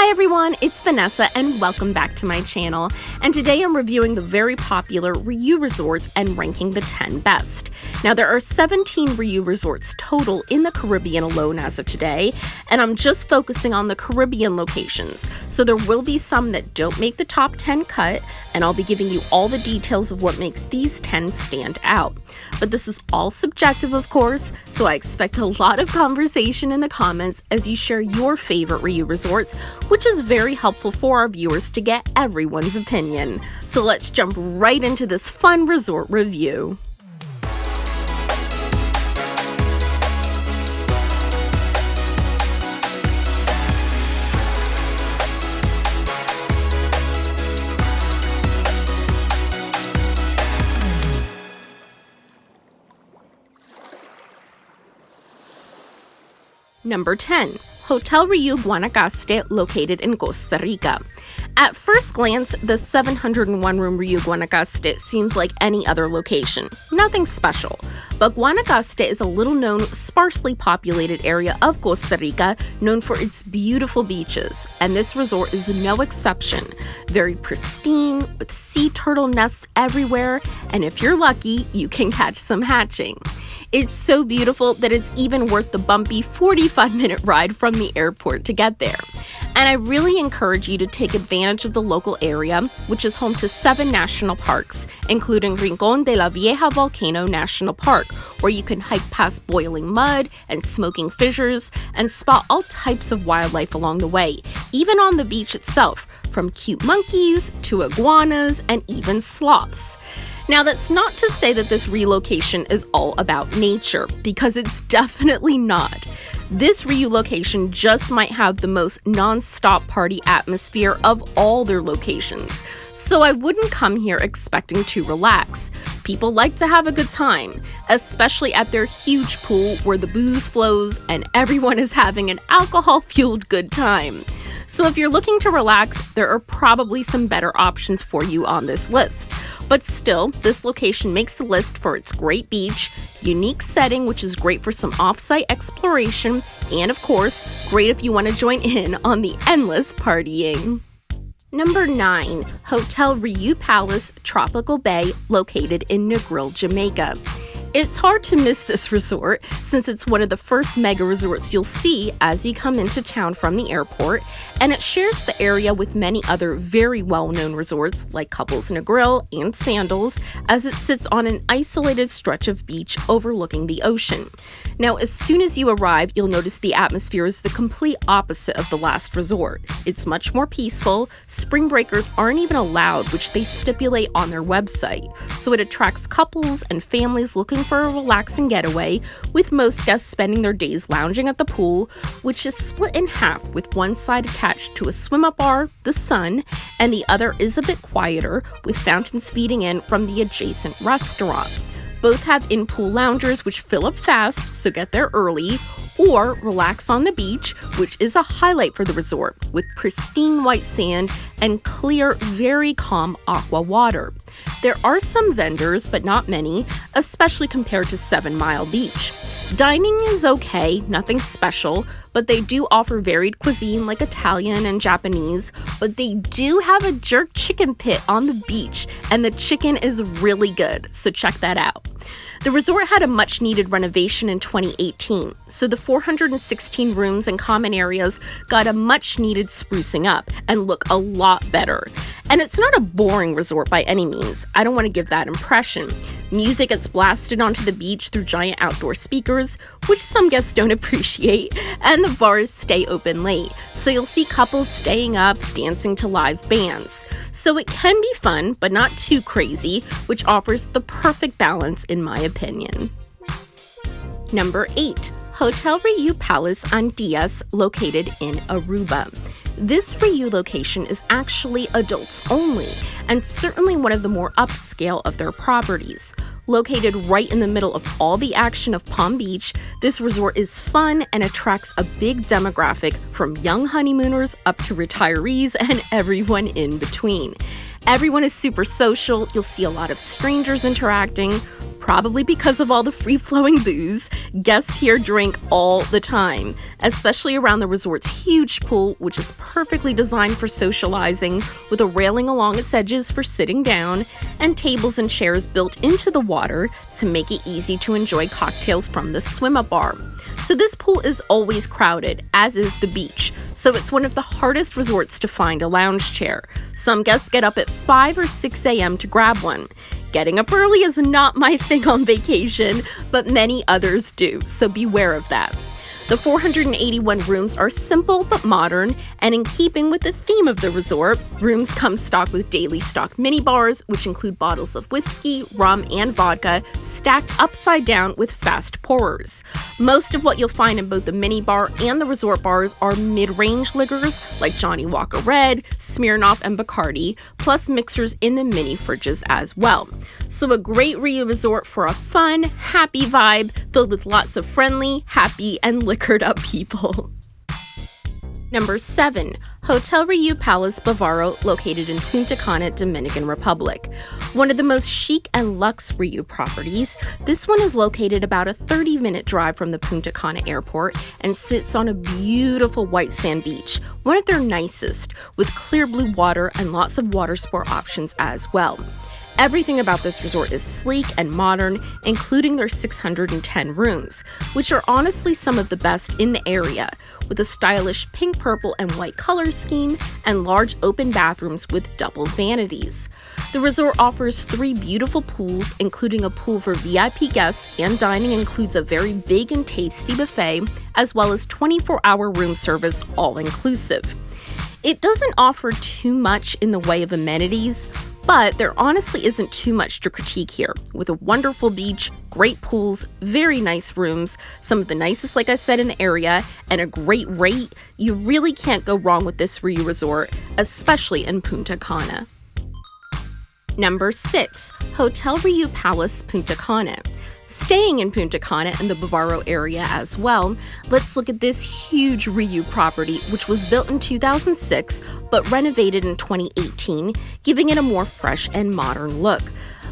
Hi everyone, it's Vanessa and welcome back to my channel. And today I'm reviewing the very popular RIU resorts and ranking the 10 best. Now there are 17 RIU resorts total in the Caribbean alone as of today, and I'm just focusing on the Caribbean locations. So there will be some that don't make the top 10 cut, and I'll be giving you all the details of what makes these 10 stand out. But this is all subjective, of course, so I expect a lot of conversation in the comments as you share your favorite RIU resorts, which is very helpful for our viewers to get everyone's opinion. So let's jump right into this fun resort review. Number 10. Hotel RIU Guanacaste, located in Costa Rica. At first glance, the 701-room RIU Guanacaste seems like any other location. Nothing special. But Guanacaste is a little-known, sparsely populated area of Costa Rica known for its beautiful beaches, and this resort is no exception. Very pristine, with sea turtle nests everywhere, and if you're lucky, you can catch some hatching. It's so beautiful that it's even worth the bumpy 45-minute ride from the airport to get there. And I really encourage you to take advantage of the local area, which is home to 7 national parks, including Rincón de la Vieja Volcano National Park, where you can hike past boiling mud and smoking fissures and spot all types of wildlife along the way, even on the beach itself, from cute monkeys to iguanas and even sloths. Now, that's not to say that this relocation is all about nature, because it's definitely not. This RIU location just might have the most non-stop party atmosphere of all their locations, so I wouldn't come here expecting to relax. People like to have a good time, especially at their huge pool where the booze flows and everyone is having an alcohol-fueled good time. So if you're looking to relax, there are probably some better options for you on this list. But still, this location makes the list for its great beach, unique setting, which is great for some off-site exploration, and of course, great if you want to join in on the endless partying. Number 9. Hotel RIU Palace, Tropical Bay, located in Negril, Jamaica. It's hard to miss this resort since it's one of the first mega resorts you'll see as you come into town from the airport, and it shares the area with many other very well-known resorts like Couples Negril and Sandals, as it sits on an isolated stretch of beach overlooking the ocean. Now, as soon as you arrive, you'll notice the atmosphere is the complete opposite of the last resort. It's much more peaceful. Spring breakers aren't even allowed, which they stipulate on their website, so it attracts couples and families looking for a relaxing getaway, with most guests spending their days lounging at the pool, which is split in half, with one side attached to a swim-up bar, the Sun, and the other is a bit quieter, with fountains feeding in from the adjacent restaurant. Both have in-pool loungers which fill up fast, so get there early, or relax on the beach, which is a highlight for the resort, with pristine white sand and clear, very calm aqua water. There are some vendors, but not many, especially compared to 7 Mile Beach. Dining is okay, nothing special, but they do offer varied cuisine like Italian and Japanese, but they do have a jerk chicken pit on the beach, and the chicken is really good, so check that out. The resort had a much-needed renovation in 2018, so the 416 rooms and common areas got a much-needed sprucing up and look a lot better. And it's not a boring resort by any means. I don't want to give that impression. Music gets blasted onto the beach through giant outdoor speakers, which some guests don't appreciate, and the bars stay open late, so you'll see couples staying up, dancing to live bands. So it can be fun, but not too crazy, which offers the perfect balance in my opinion. Number 8. Hotel RIU Palace Antillas, located in Aruba. This RIU location is actually adults only, and certainly one of the more upscale of their properties. Located right in the middle of all the action of Palm Beach, this resort is fun and attracts a big demographic from young honeymooners up to retirees and everyone in between. Everyone is super social. You'll see a lot of strangers interacting, Probably because of all the free-flowing booze, guests here drink all the time, especially around the resort's huge pool, which is perfectly designed for socializing, with a railing along its edges for sitting down, and tables and chairs built into the water to make it easy to enjoy cocktails from the swim-up bar. So this pool is always crowded, as is the beach, so it's one of the hardest resorts to find a lounge chair. Some guests get up at 5 or 6 a.m. to grab one. Getting up early is not my thing on vacation, but many others do, so beware of that. The 481 rooms are simple but modern, and in keeping with the theme of the resort, rooms come stocked with daily stock minibars, which include bottles of whiskey, rum, and vodka stacked upside down with fast pourers. Most of what you'll find in both the minibar and the resort bars are mid-range liquors like Johnnie Walker Red, Smirnoff, and Bacardi, plus mixers in the mini fridges as well. So a great RIU resort for a fun, happy vibe filled with lots of friendly, happy, and liquored up people. Number 7. Hotel RIU Palace Bavaro, located in Punta Cana, Dominican Republic. One of the most chic and luxe RIU properties, this one is located about a 30-minute drive from the Punta Cana airport and sits on a beautiful white sand beach, one of their nicest, with clear blue water and lots of water sport options as well. Everything about this resort is sleek and modern, including their 610 rooms, which are honestly some of the best in the area, with a stylish pink, purple, and white color scheme and large open bathrooms with double vanities. The resort offers 3 beautiful pools, including a pool for VIP guests, and dining includes a very big and tasty buffet, as well as 24-hour room service, all-inclusive. It doesn't offer too much in the way of amenities, but there honestly isn't too much to critique here, with a wonderful beach, great pools, very nice rooms, some of the nicest, like I said, in the area, and a great rate. You really can't go wrong with this RIU resort, especially in Punta Cana. Number 6. Hotel RIU Palace Punta Cana. Staying in Punta Cana in the Bavaro area as well, let's look at this huge RIU property, which was built in 2006 but renovated in 2018, giving it a more fresh and modern look.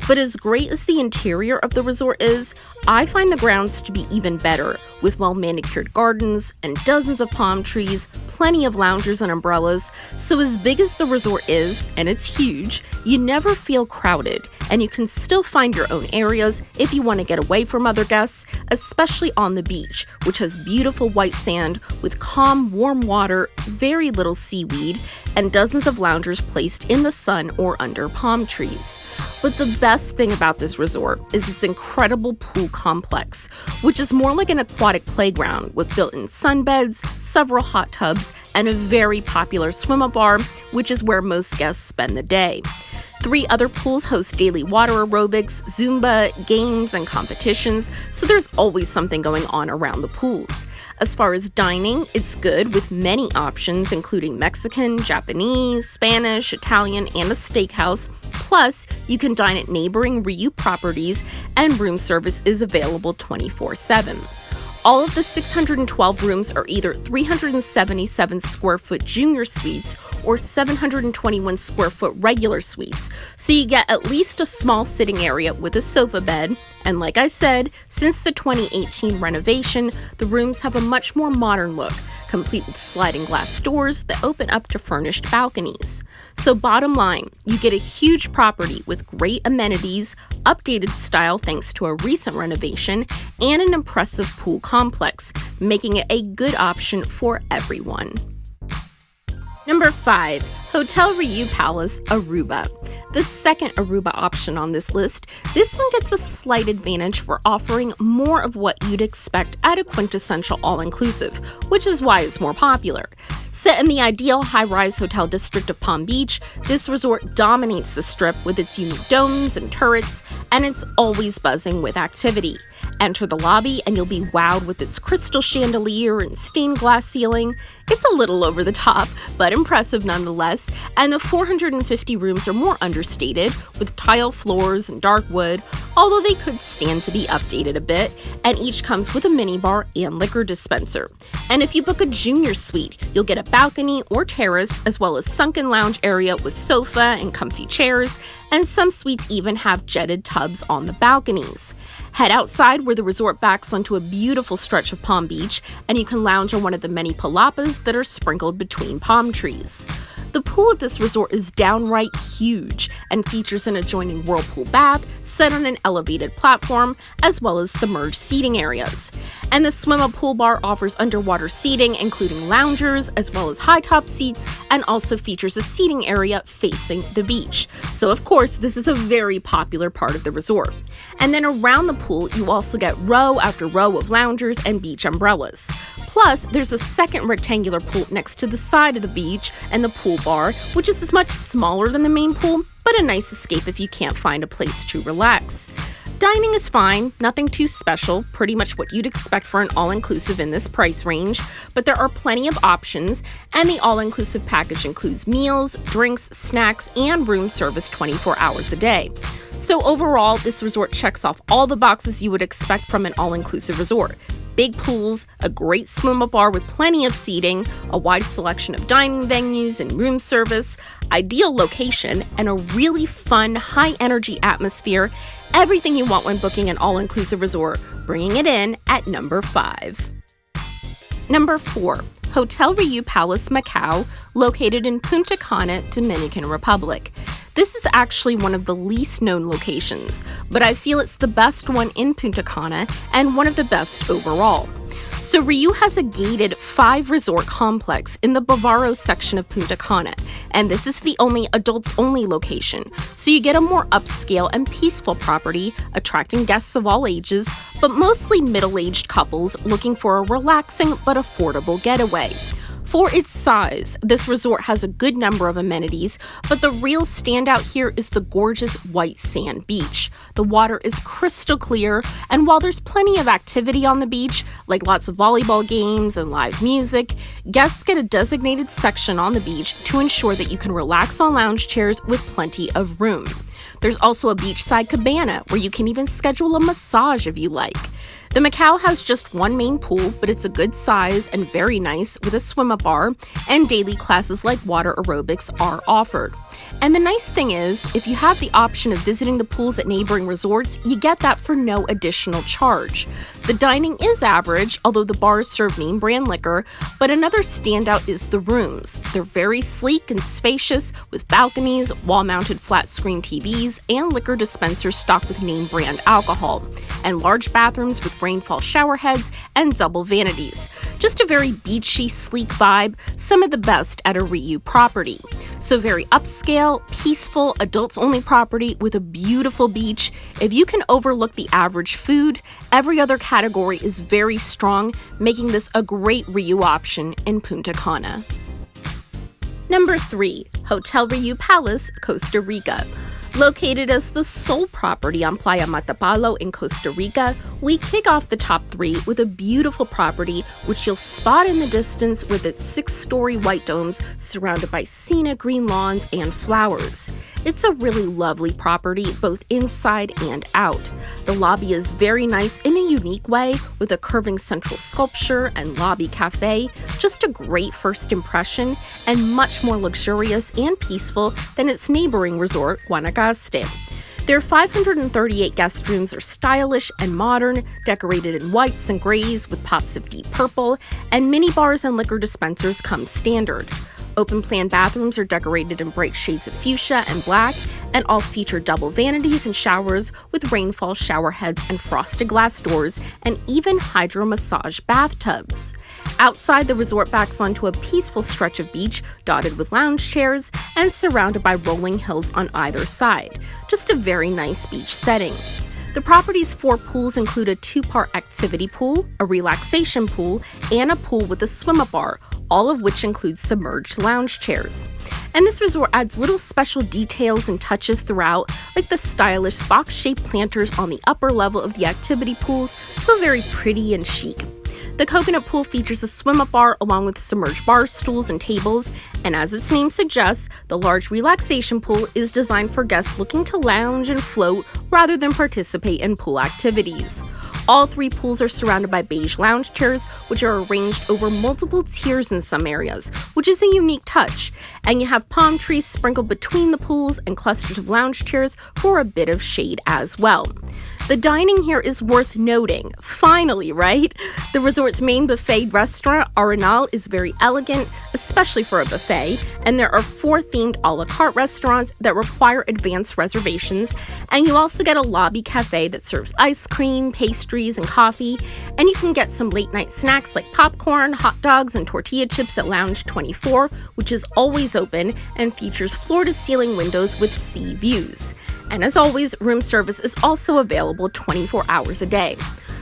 But as great as the interior of the resort is, I find the grounds to be even better, with well-manicured gardens and dozens of palm trees, plenty of loungers and umbrellas. So as big as the resort is, and it's huge, you never feel crowded, and you can still find your own areas if you want to get away from other guests, especially on the beach, which has beautiful white sand with calm, warm water, very little seaweed, and dozens of loungers placed in the sun or under palm trees. But the best thing about this resort is its incredible pool complex, which is more like an aquatic playground with built-in sunbeds, several hot tubs, and a very popular swim-up bar, which is where most guests spend the day. 3 other pools host daily water aerobics, Zumba, games, and competitions, so there's always something going on around the pools. As far as dining, it's good with many options, including Mexican, Japanese, Spanish, Italian, and a steakhouse. Plus, you can dine at neighboring RIU properties, and room service is available 24/7. All of the 612 rooms are either 377 square foot junior suites or 721 square foot regular suites, so you get at least a small sitting area with a sofa bed. And like I said, since the 2018 renovation, the rooms have a much more modern look, complete with sliding glass doors that open up to furnished balconies. So bottom line, you get a huge property with great amenities, updated style thanks to a recent renovation, and an impressive pool complex, making it a good option for everyone. Number 5. Hotel RIU Palace Aruba. The second Aruba option on this list, this one gets a slight advantage for offering more of what you'd expect at a quintessential all-inclusive, which is why it's more popular. Set in the ideal high-rise hotel district of Palm Beach, this resort dominates the strip with its unique domes and turrets, and it's always buzzing with activity. Enter the lobby and you'll be wowed with its crystal chandelier and stained glass ceiling. It's a little over the top, but impressive nonetheless, and the 450 rooms are more understated, with tile floors and dark wood, although they could stand to be updated a bit, and each comes with a minibar and liquor dispenser. And if you book a junior suite, you'll get a balcony or terrace, as well as sunken lounge area with sofa and comfy chairs, and some suites even have jetted tubs on the balconies. Head outside where the resort backs onto a beautiful stretch of Palm Beach, and you can lounge on one of the many palapas that are sprinkled between palm trees. The pool at this resort is downright huge and features an adjoining whirlpool bath set on an elevated platform, as well as submerged seating areas. And the swim-up pool bar offers underwater seating, including loungers, as well as high-top seats, and also features a seating area facing the beach. So of course, this is a very popular part of the resort. And then around the pool, you also get row after row of loungers and beach umbrellas. Plus, there's a second rectangular pool next to the side of the beach and the pool bar, which is much smaller than the main pool, but a nice escape if you can't find a place to relax. Dining is fine, nothing too special, pretty much what you'd expect for an all-inclusive in this price range, but there are plenty of options, and the all-inclusive package includes meals, drinks, snacks, and room service 24 hours a day. So overall, this resort checks off all the boxes you would expect from an all-inclusive resort. Big pools, a great swim-up bar with plenty of seating, a wide selection of dining venues and room service, ideal location, and a really fun, high-energy atmosphere. Everything you want when booking an all-inclusive resort, bringing it in at number 5. Number 4. Hotel RIU Palace Macau, located in Punta Cana, Dominican Republic. This is actually one of the least known locations, but I feel it's the best one in Punta Cana and one of the best overall. So RIU has a gated 5-resort complex in the Bavaro section of Punta Cana, and this is the only adults-only location, so you get a more upscale and peaceful property, attracting guests of all ages, but mostly middle-aged couples looking for a relaxing but affordable getaway. For its size, this resort has a good number of amenities, but the real standout here is the gorgeous white sand beach. The water is crystal clear, and while there's plenty of activity on the beach, like lots of volleyball games and live music, guests get a designated section on the beach to ensure that you can relax on lounge chairs with plenty of room. There's also a beachside cabana where you can even schedule a massage if you like. The Macau has just one main pool, but it's a good size and very nice with a swim-up bar, and daily classes like water aerobics are offered. And the nice thing is, if you have the option of visiting the pools at neighboring resorts, you get that for no additional charge. The dining is average, although the bars serve name brand liquor, but another standout is the rooms. They're very sleek and spacious, with balconies, wall-mounted flat-screen TVs, and liquor dispensers stocked with name brand alcohol, and large bathrooms with rainfall shower heads and double vanities. Just a very beachy, sleek vibe, some of the best at a RIU property. So very upscale, peaceful, adults-only property with a beautiful beach. If you can overlook the average food, every other category is very strong, making this a great RIU option in Punta Cana. Number 3. Hotel RIU Palace, Costa Rica. Located as the sole property on Playa Matapalo in Costa Rica, we kick off the top 3 with a beautiful property which you'll spot in the distance with its 6-story white domes surrounded by scenic green lawns and flowers. It's a really lovely property both inside and out. The lobby is very nice in a unique way with a curving central sculpture and lobby cafe, just a great first impression and much more luxurious and peaceful than its neighboring resort, Guanacaste. Their 538 guest rooms are stylish and modern, decorated in whites and grays with pops of deep purple, and mini bars and liquor dispensers come standard. Open-plan bathrooms are decorated in bright shades of fuchsia and black, and all feature double vanities and showers with rainfall shower heads and frosted glass doors, and even hydro massage bathtubs. Outside, the resort backs onto a peaceful stretch of beach dotted with lounge chairs and surrounded by rolling hills on either side. Just a very nice beach setting. The property's 4 pools include a 2-part activity pool, a relaxation pool, and a pool with a swim-up bar, all of which include submerged lounge chairs. And this resort adds little special details and touches throughout, like the stylish box-shaped planters on the upper level of the activity pools, so very pretty and chic. The coconut pool features a swim-up bar along with submerged bar stools and tables, and as its name suggests, the large relaxation pool is designed for guests looking to lounge and float rather than participate in pool activities. All 3 pools are surrounded by beige lounge chairs, which are arranged over multiple tiers in some areas, which is a unique touch, and you have palm trees sprinkled between the pools and clusters of lounge chairs for a bit of shade as well. The dining here is worth noting. Finally, right? The resort's main buffet restaurant, RIU, is very elegant, especially for a buffet, and there are 4 themed a la carte restaurants that require advanced reservations, and you also get a lobby cafe that serves ice cream, pastries, and coffee, and you can get some late-night snacks like popcorn, hot dogs, and tortilla chips at Lounge 24, which is always open and features floor-to-ceiling windows with sea views. And as always, room service is also available 24 hours a day.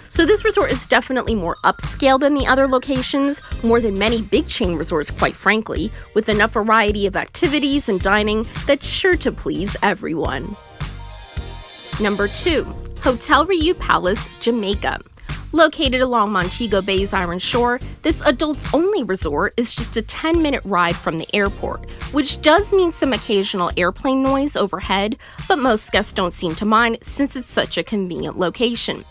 So this resort is definitely more upscale than the other locations, more than many big chain resorts, quite frankly, with enough variety of activities and dining that's sure to please everyone. Number 2, Hotel RIU Palace, Jamaica. Located along Montego Bay's Iron Shore, this adults-only resort is just a 10-minute ride from the airport, which does mean some occasional airplane noise overhead, but most guests don't seem to mind since it's such a convenient location.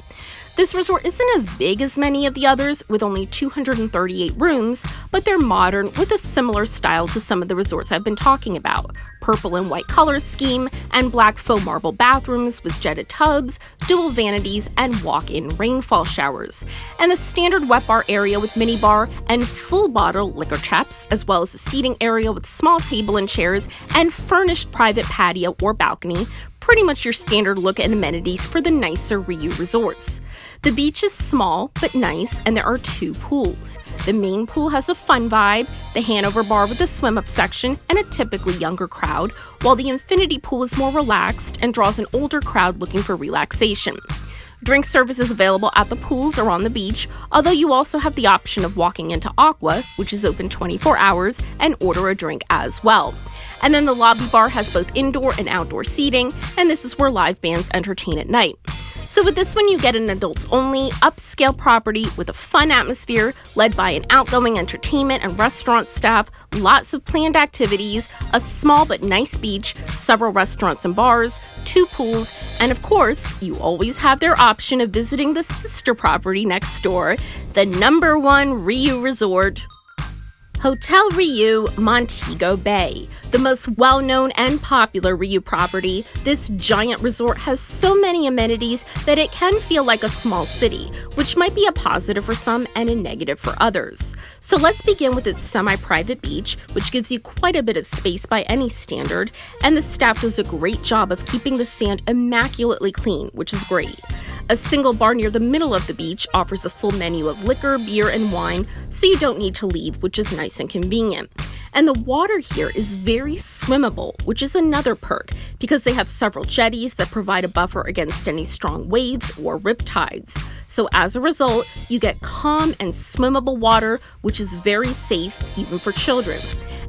This resort isn't as big as many of the others, with only 238 rooms, but they're modern with a similar style to some of the resorts I've been talking about. Purple and white color scheme, and black faux marble bathrooms with jetted tubs, dual vanities, and walk-in rainfall showers. And the standard wet bar area with minibar and full bottle liquor traps, as well as a seating area with small table and chairs, and furnished private patio or balcony, pretty much your standard look and amenities for the nicer RIU resorts. The beach is small but nice, and there are 2 pools. The main pool has a fun vibe, the Hanover bar with a swim-up section and a typically younger crowd, while the infinity pool is more relaxed and draws an older crowd looking for relaxation. Drink service is available at the pools or on the beach, although you also have the option of walking into Aqua, which is open 24 hours, and order a drink as well. And then the lobby bar has both indoor and outdoor seating, and this is where live bands entertain at night. So with this one, you get an adults-only, upscale property with a fun atmosphere led by an outgoing entertainment and restaurant staff, lots of planned activities, a small but nice beach, several restaurants and bars, 2 pools, and of course, you always have their option of visiting the sister property next door, the #1 RIU resort. Hotel RIU Montego Bay. The most well-known and popular RIU property, this giant resort has so many amenities that it can feel like a small city, which might be a positive for some and a negative for others. So let's begin with its semi-private beach, which gives you quite a bit of space by any standard, and the staff does a great job of keeping the sand immaculately clean, which is great. A single bar near the middle of the beach offers a full menu of liquor, beer, and wine, so you don't need to leave, which is nice and convenient. And the water here is very swimmable, which is another perk, because they have several jetties that provide a buffer against any strong waves or riptides. So as a result, you get calm and swimmable water, which is very safe even for children.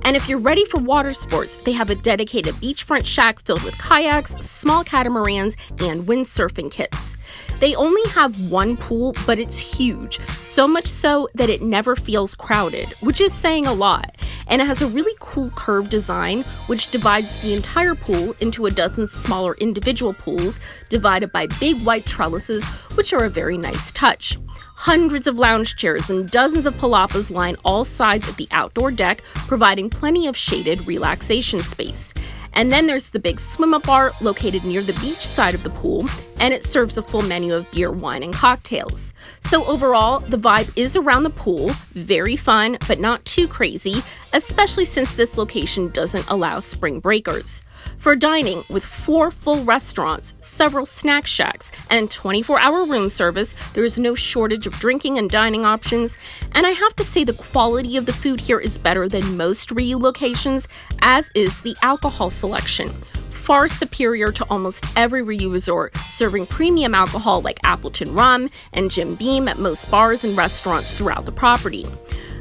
And if you're ready for water sports, they have a dedicated beachfront shack filled with kayaks, small catamarans, and windsurfing kits. They only have 1 pool, but it's huge, so much so that it never feels crowded, which is saying a lot. And it has a really cool curved design, which divides the entire pool into a dozen smaller individual pools, divided by big white trellises, which are a very nice touch. Hundreds of lounge chairs and dozens of palapas line all sides of the outdoor deck, providing plenty of shaded relaxation space. And then there's the big swim-up bar located near the beach side of the pool, and it serves a full menu of beer, wine, and cocktails. So overall, the vibe is around the pool, very fun, but not too crazy, especially since this location doesn't allow spring breakers. For dining, with 4 full restaurants, several snack shacks, and 24-hour room service, there is no shortage of drinking and dining options, and I have to say the quality of the food here is better than most RIU locations, as is the alcohol selection. Far superior to almost every RIU resort, serving premium alcohol like Appleton Rum and Jim Beam at most bars and restaurants throughout the property.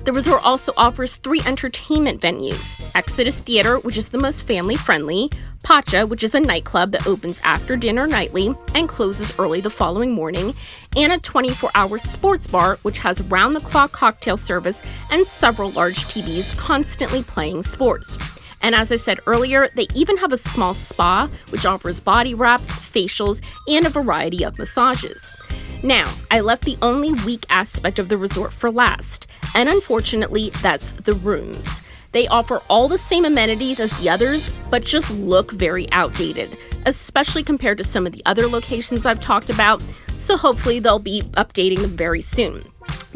The resort also offers 3 entertainment venues: Exodus Theater, which is the most family-friendly, Pacha, which is a nightclub that opens after dinner nightly and closes early the following morning, and a 24-hour sports bar, which has round-the-clock cocktail service and several large TVs constantly playing sports. And as I said earlier, they even have a small spa, which offers body wraps, facials, and a variety of massages. Now, I left the only weak aspect of the resort for last, and unfortunately, that's the rooms. They offer all the same amenities as the others, but just look very outdated, especially compared to some of the other locations I've talked about, so hopefully they'll be updating them very soon.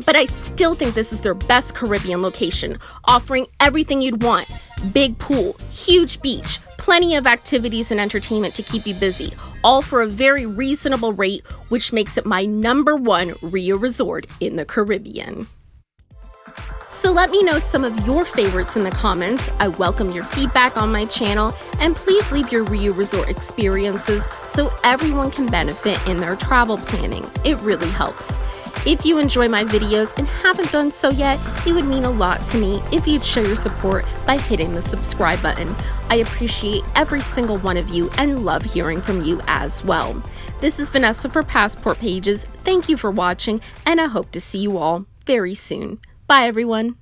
But I still think this is their best Caribbean location, offering everything you'd want. Big pool, huge beach, plenty of activities and entertainment to keep you busy, all for a very reasonable rate, which makes it my #1 RIU resort in the Caribbean. So let me know some of your favorites in the comments. I welcome your feedback on my channel, and please leave your RIU resort experiences so everyone can benefit in their travel planning. It really helps. If you enjoy my videos and haven't done so yet, it would mean a lot to me if you'd show your support by hitting the subscribe button. I appreciate every single one of you and love hearing from you as well. This is Vanessa for Passport Pages. Thank you for watching, and I hope to see you all very soon. Bye, everyone.